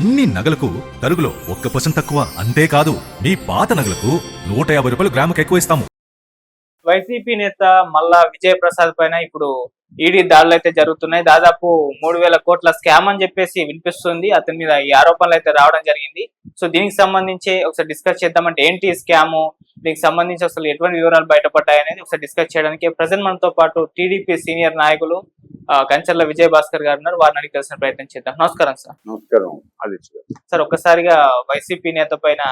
అన్ని నగలకు తరుగులో 1% తక్కువ. అంతేకాదు మీ పాత నగలకు 150 రూపాయలు గ్రాముకు ఎక్కువ ఇస్తాము. వైసీపీ నేత మల్లా విజయప్రసాద్ పైన ఇప్పుడు ఈడీ దాడులు అయితే జరుగుతున్నాయి. దాదాపు 3,000 కోట్ల స్కామ్ అని చెప్పేసి వినిపిస్తుంది. అతని మీద ఈ ఆరోపణలు అయితే రావడం జరిగింది. సో దీనికి సంబంధించి ఒకసారి డిస్కస్ చేద్దామంటే ఏంటి స్కామ్, దీనికి సంబంధించి అసలు ఎటువంటి వివరాలు బయటపడ్డాయి అనేది ఒకసారి డిస్కస్ చేయడానికి ప్రజెంట్ మనతో పాటు టీడీపీ సీనియర్ నాయకులు కంచర్ల విజయ్ భాస్కర్ గారు ఉన్నారు. వారిని అడిగి తెలిసిన ప్రయత్నం చేద్దాం. నమస్కారం సార్. నమస్కారం. సార్, ఒక్కసారిగా వైసీపీ నేత పైన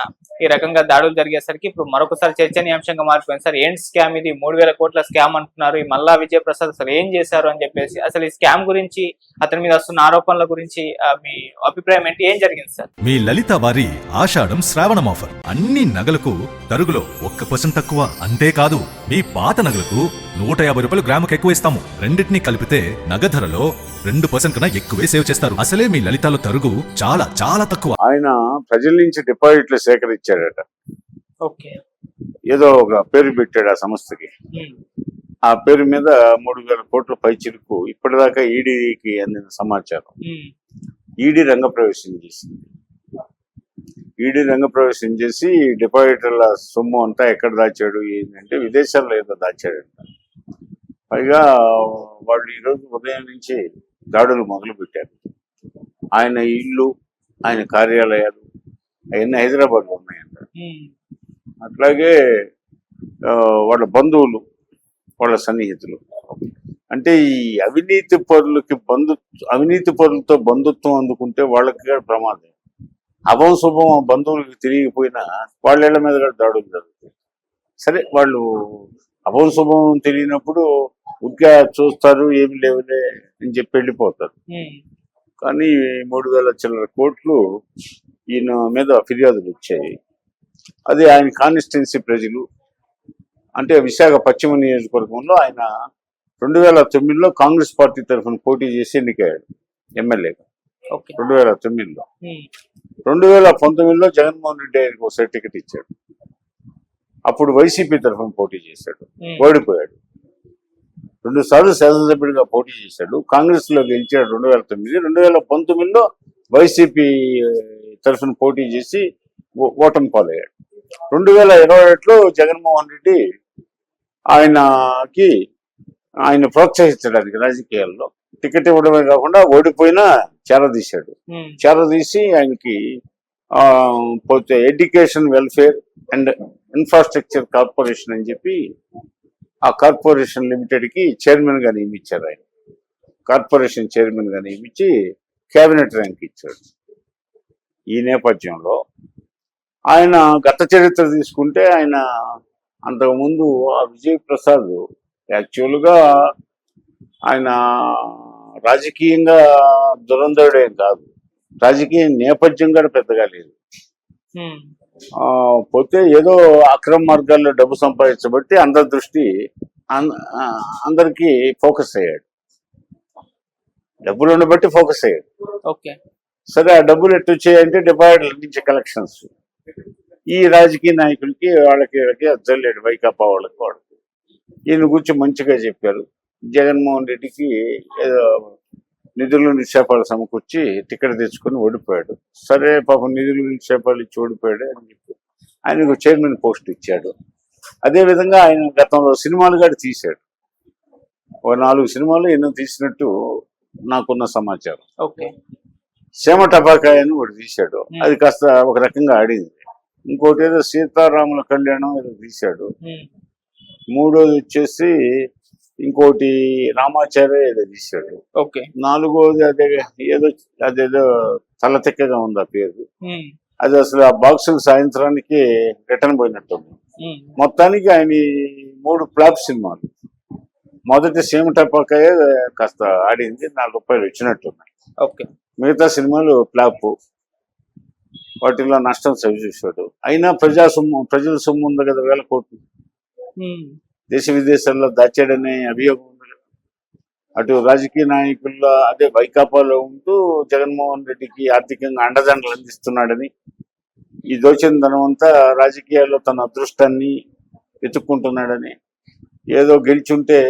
ఈ రకంగా దాడులు జరిగేసరికి ఇప్పుడు మరొకసారి చర్చనీయాంశంగా మారిపోయింది. సార్, ఏంటి స్కామ్ ఇది? 3,000 కోట్ల స్కామ్ అంటున్నారు. ఈ మల్లా విజయప్రసాద్ అసలు ఏం చేశారు అని చెప్పేసి, అసలు ఈ స్కామ్ గురించి, అతని మీద వస్తున్న ఆరోపణల గురించి మీ అభిప్రాయం ఏంటి? ఏం జరిగింది సార్? మీ లలిత వారి ఆషాఢం శ్రావణం ఆఫర్. అన్ని నగలకు తరుగులో 1% తక్కువ. అంతేకాదు మీ పాత నగలకు 150 రూపాయలు గ్రాముకు ఎక్కువ ఇస్తాము. రెండింటినీ కలిపితే నగ ధరలో 2% కన్నా ఎక్కువే సేవ్ చేస్తారు. అసలే మీ లలితాలో తరుగు చాలా చాలా తక్కువ. ఆయన ప్రజల నుంచి డిపాజిట్లు సేకరించాడట. ఓకే. ఏదో ఒక పేరు పెట్టాడు ఆ సంస్థకి. ఆ పేరు మీద 3,000 కోట్ల పైచిలుకు ఇప్పటిదాకా ఈడీకి అందిన సమాచారం. ఈడీ రంగప్రవేశం చేసింది. ఈడీ రంగప్రవేశం చేసి డిపాజిటర్ల సొమ్ము అంతా ఎక్కడ దాచాడు ఏంటంటే విదేశాల్లో ఏదో దాచాడంట. పైగా వాళ్ళు ఈరోజు ఉదయం నుంచి దాడులు మొదలు పెట్టారు. ఆయన ఇల్లు, ఆయన కార్యాలయాలు అవన్నీ హైదరాబాద్లో ఉన్నాయంట. అట్లాగే వాళ్ళ బంధువులు, వాళ్ళ సన్నిహితులు. అంటే ఈ అవినీతి పరులతో బంధుత్వం అందుకుంటే వాళ్ళకి ప్రమాదం. అభం శుభం బంధువులకు తిరిగిపోయినా వాళ్ళ ఇళ్ల మీద కూడా దాడులు జరుగుతాయి. సరే, వాళ్ళు అభం శుభం తెలియనప్పుడు ఉద్గా చూస్తారు, ఏమి లేవులే అని చెప్పి వెళ్ళిపోతారు. కానీ 3,000 చిల్లర కోట్లు ఈయన మీద ఫిర్యాదులు వచ్చాయి. అది ఆయన కాన్స్టిట్యున్సీ ప్రజలు, అంటే విశాఖ పశ్చిమ నియోజకవర్గంలో ఆయన 2009లో కాంగ్రెస్ పార్టీ తరఫున పోటీ చేసి ఎన్నికయ్యాడు ఎమ్మెల్యేగా. 2009లో. 2019లో జగన్మోహన్ రెడ్డి ఆయనకు ఒకసారి టికెట్ ఇచ్చాడు. అప్పుడు వైసీపీ తరఫున పోటీ చేశాడు, ఓడిపోయాడు. 2 సార్లు శాసనసభ్యుడిగా పోటీ చేశాడు. కాంగ్రెస్ లో గెలిచాడు 2009. 2019లో వైసీపీ తరఫున పోటీ చేసి ఓటమి పాలయ్యాడు. 2021లో జగన్మోహన్ రెడ్డి ఆయన ప్రోత్సహించడానికి రాజకీయాల్లో టికెట్ ఇవ్వడమే కాకుండా ఓడిపోయినా చేరదీసి ఆయనకి పోతే education welfare and infrastructure corporation అని చెప్పి ఆ కార్పొరేషన్ లిమిటెడ్ కి చైర్మన్ గా నియమించారు. ఆయన కార్పొరేషన్ చైర్మన్ గా నియమించి కేబినెట్ ర్యాంక్ ఇచ్చాడు. ఈ నేపథ్యంలో ఆయన గత చరిత్ర తీసుకుంటే ఆయన అంతకుముందు ఆ విజయ్ ప్రసాద్ యాక్చువల్గా ఆయన రాజకీయంగా దురంధరుడేం కాదు, రాజకీయ నేపథ్యం కూడా పెద్దగా లేదు. పోతే ఏదో అక్రమ మార్గాల్లో డబ్బు సంపాదించబట్టి అందరి దృష్టి అందరికి ఫోకస్ అయ్యాడు. డబ్బులు ఉండబట్టి ఫోకస్ అయ్యాడు. సరే, ఆ డబ్బులు ఎట్టు వచ్చాయంటే డిపాజిట్ల నుంచి కలెక్షన్స్. ఈ రాజకీయ నాయకులకి వాళ్ళకి అజ్జలేడు, వైకాపా వాళ్ళకి ఈయన గురించి మంచిగా చెప్పారు. జగన్మోహన్ రెడ్డికి ఏదో నిధులు నిక్షేపాలు సమకూర్చి టికెట్ తెచ్చుకొని ఓడిపోయాడు. సరే, పాపం నిధులు నిక్షేపాలు ఇచ్చి ఓడిపోయాడు అని చెప్పి ఆయనకు చైర్మన్ పోస్ట్ ఇచ్చాడు. అదేవిధంగా ఆయన గతంలో సినిమాలు కూడా తీశాడు. ఒక 4 సినిమాలు ఎన్నో తీసినట్టు నాకున్న సమాచారం. సీమ టపాకాయ అని ఒకటి తీశాడు, అది కాస్త ఒక రకంగా ఆడింది. ఇంకోటి ఏదో సీతారాముల కళ్యాణం ఏదో తీశాడు. మూడోది వచ్చేసి ఇంకోటి రామాచార్య ఏదో తీశాడు. 4వది అదేదో తలతెక్కగా ఉంది ఆ పేరు. అది అసలు ఆ బాక్సులు సాయంత్రానికి రిటర్న్ పోయినట్టుంది. మొత్తానికి ఆయన 3 ఫ్లాప్ సినిమాలు. మొదటి సీమ టపాకాయ కాస్త ఆడింది, 4 రూపాయలు వచ్చినట్టున్నాయి. మిగతా సినిమాలు ఫ్లాప్, వాటిల్లో నష్టం సరి చూశాడు. అయినా ప్రజల సొమ్ము ఉంది కదా, 1,000 కోట్లు దేశ విదేశాల్లో దాచాడనే అభియోగం ఉంది కదా. అటు రాజకీయ నాయకుల్లో అదే వైకాపాలో ఉంటూ జగన్మోహన్ రెడ్డికి ఆర్థికంగా అండదండలు అందిస్తున్నాడని, ఈ దోచిన ధనం అంతా రాజకీయాల్లో తన అదృష్టాన్ని వెతుక్కుంటున్నాడని, ఏదో గెలిచుంటే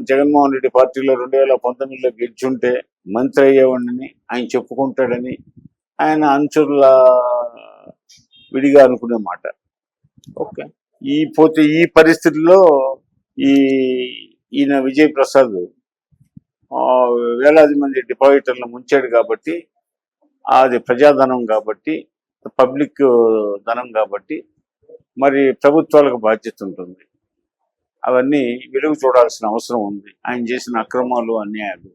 జగన్మోహన్ రెడ్డి పార్టీలో 2019లో గెలిచుంటే మంత్రి అయ్యేవాడిని ఆయన చెప్పుకుంటాడని ఆయన అనుచరుల విడిగా అనుకునే మాట. ఓకే. ఈ పరిస్థితుల్లో ఈయన విజయ్ ప్రసాద్ వేలాది మంది డిపాజిటర్లను ముంచాడు కాబట్టి, అది ప్రజాధనం కాబట్టి, పబ్లిక్ ధనం కాబట్టి మరి ప్రభుత్వాలకు బాధ్యత ఉంటుంది. అవన్నీ వెలుగు చూడాల్సిన అవసరం ఉంది. ఆయన చేసిన అక్రమాలు, అన్యాయాలు.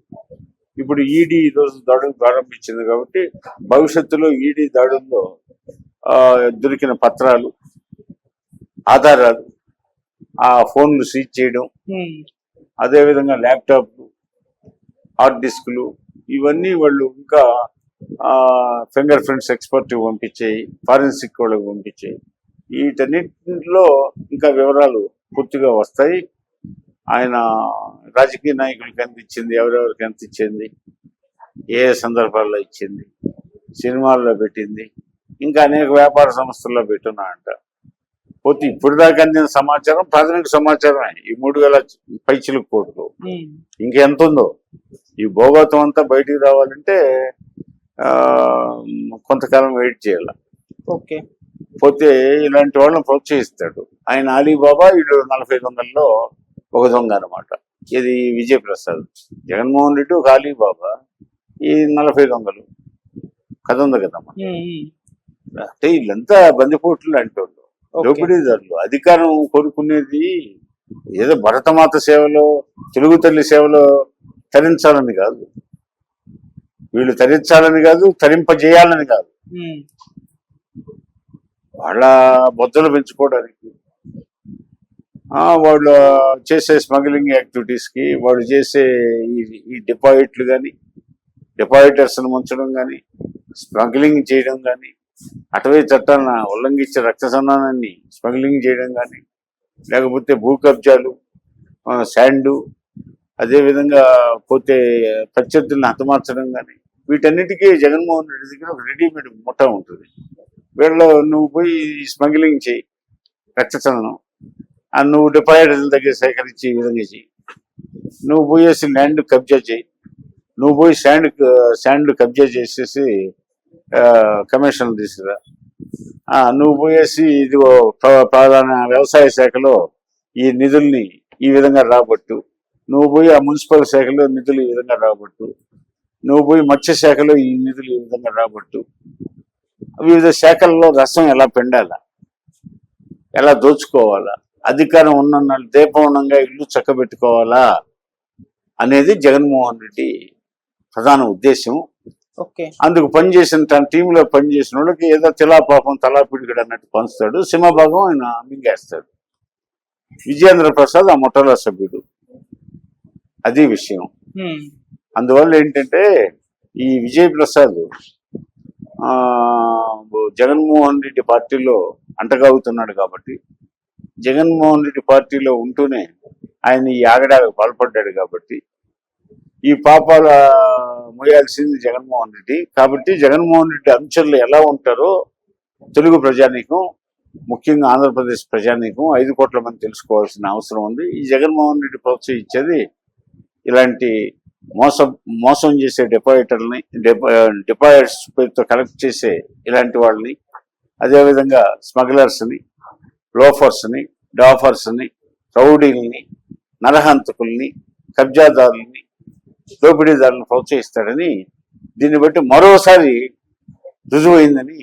ఇప్పుడు ఈడీ ఈరోజు దాడులు ప్రారంభించింది కాబట్టి భవిష్యత్తులో ఈడీ దాడుల్లో దొరికిన పత్రాలు, ఆధారాలు, ఆ ఫోన్లు సీజ్ చేయడం, అదేవిధంగా ల్యాప్టాప్లు, హార్డ్ డిస్కులు, ఇవన్నీ వాళ్ళు ఇంకా ఫింగర్ ప్రింట్స్ ఎక్స్పర్ట్ పంపించాయి, ఫారెన్సిక్ వాళ్ళకి పంపించాయి. వీటన్నిటిలో ఇంకా వివరాలు పూర్తిగా వస్తాయి. ఆయన రాజకీయ నాయకులకి ఎంత ఇచ్చింది, ఎవరెవరికి ఎంత ఇచ్చింది, ఏ సందర్భాల్లో ఇచ్చింది, సినిమాల్లో పెట్టింది, ఇంకా అనేక వ్యాపార సంస్థల్లో పెట్టున్నాయంట. పోతే ఇప్పుడు దాకా అందిన సమాచారం ప్రాథమిక సమాచారమే. ఈ 3000 పైచిలకు కోట్లు ఇంకెంత ఉందో. ఈ భోగోతం అంతా బయటికి రావాలంటే కొంతకాలం వెయిట్ చేయాలి. ఓకే. పోతే ఇలాంటి వాళ్ళని ప్రోత్సహిస్తాడు ఆయన. అలీబాబా వీళ్ళు 4500లో ఒక దొంగ అనమాట. ఇది విజయ్ ప్రసాద్. జగన్మోహన్ రెడ్డి ఒక అలీబాబా, ఈ 40 దొంగలు కథ ఉంది కదమ్మా. అంటే వీళ్ళంతా బందిపోట్లు అంటోళ్ళు, దోపిడీదారులు. అధికారం కోరుకునేది ఏదో భరతమాత సేవలో, తెలుగు తల్లి సేవలో తరించాలని కాదు, వీళ్ళు తరించాలని కాదు, తరింపజేయాలని కాదు, వాళ్ళ బొద్దలు పెంచుకోవడానికి, వాళ్ళు చేసే స్మగ్లింగ్ యాక్టివిటీస్కి, వాళ్ళు చేసే ఈ డిపాజిట్లు కానీ, డిపాజిటర్స్ను ముంచడం కానీ, స్మగ్లింగ్ చేయడం కానీ, అటవీ చట్టాలను ఉల్లంఘించే రక్త సంధానాన్ని స్మగ్లింగ్ చేయడం కానీ, లేకపోతే భూ కబ్జాలు, శాండు, అదేవిధంగా పోతే ప్రత్యర్థులను హతమార్చడం కానీ, వీటన్నిటికీ జగన్మోహన్ రెడ్డి దగ్గర ఒక రెడీమేడ్ ముఠా ఉంటుంది. వీళ్ళు నువ్వు పోయి స్మగ్లింగ్ చేయి రక్తచందనం, నువ్వు డిపాజిటర్ల దగ్గర సేకరించి ఈ విధంగా చేయి, నువ్వు పోయేసి ల్యాండ్ కబ్జా చేయి, నువ్వు పోయి శాండ్ కబ్జా చేసేసి కమిషన్లు తీసుకురా, నువ్వు పోయేసి ఇది ప్రధాన వ్యవసాయ శాఖలో ఈ నిధుల్ని ఈ విధంగా రాబట్టు, నువ్వు పోయి ఆ మున్సిపల్ శాఖలో నిధులు ఈ విధంగా రాబట్టు, నువ్వు పోయి మత్స్య శాఖలో ఈ నిధులు ఈ విధంగా రాబట్టు. వివిధ శాఖల్లో రసం ఎలా పెండాలా, ఎలా దోచుకోవాలా, అధికారం ఉన్న దీపవనంగా ఇల్లు చక్కబెట్టుకోవాలా అనేది జగన్మోహన్ రెడ్డి ప్రధాన ఉద్దేశం. అందుకు పనిచేసిన తన టీంలో పనిచేసిన వాళ్ళకి ఏదో తిలాపాపం తలాపిడిగడు అన్నట్టు పంచుతాడు, సింహభాగం ఆయన మింగేస్తాడు. విజయేంద్ర ప్రసాద్ ఆ ముఠాలో సభ్యుడు, అది విషయం. అందువల్ల ఏంటంటే ఈ విజయ్ ప్రసాద్ జగన్మోహన్ రెడ్డి పార్టీలో అంటగాగుతున్నాడు కాబట్టి, జగన్మోహన్ రెడ్డి పార్టీలో ఉంటూనే ఆయన ఈ ఆగడాలకు పాల్పడ్డాడు కాబట్టి, ఈ పాపాల మోయాల్సింది జగన్మోహన్ రెడ్డి. కాబట్టి జగన్మోహన్ రెడ్డి అనుచరులు ఎలా ఉంటారో తెలుగు ప్రజానీకం, ముఖ్యంగా ఆంధ్రప్రదేశ్ ప్రజానీకం 5 కోట్ల మంది తెలుసుకోవాల్సిన అవసరం ఉంది. ఈ జగన్మోహన్ రెడ్డి ప్రోత్సహించేది ఇలాంటి మోసం చేసే డిపాజిటర్లని, డిపాజిట్స్ పేరుతో కలెక్ట్ చేసే ఇలాంటి వాళ్ళని, అదేవిధంగా స్మగ్లర్స్ని, లోఫర్స్ని, డాఫర్స్ని, రౌడీల్ని, నరహంతకుల్ని, కబ్జాదారుల్ని, దోపిడీదారులను ప్రోత్సహిస్తాడని, దీన్ని బట్టి మరోసారి రుజువైందని,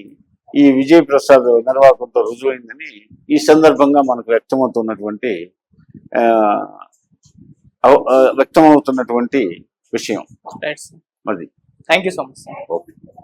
ఈ విజయ్ ప్రసాద్ నిర్వాహకంతో రుజువైందని ఈ సందర్భంగా మనకు వ్యక్తమవుతున్నటువంటి విషయం అది. Thank you so much.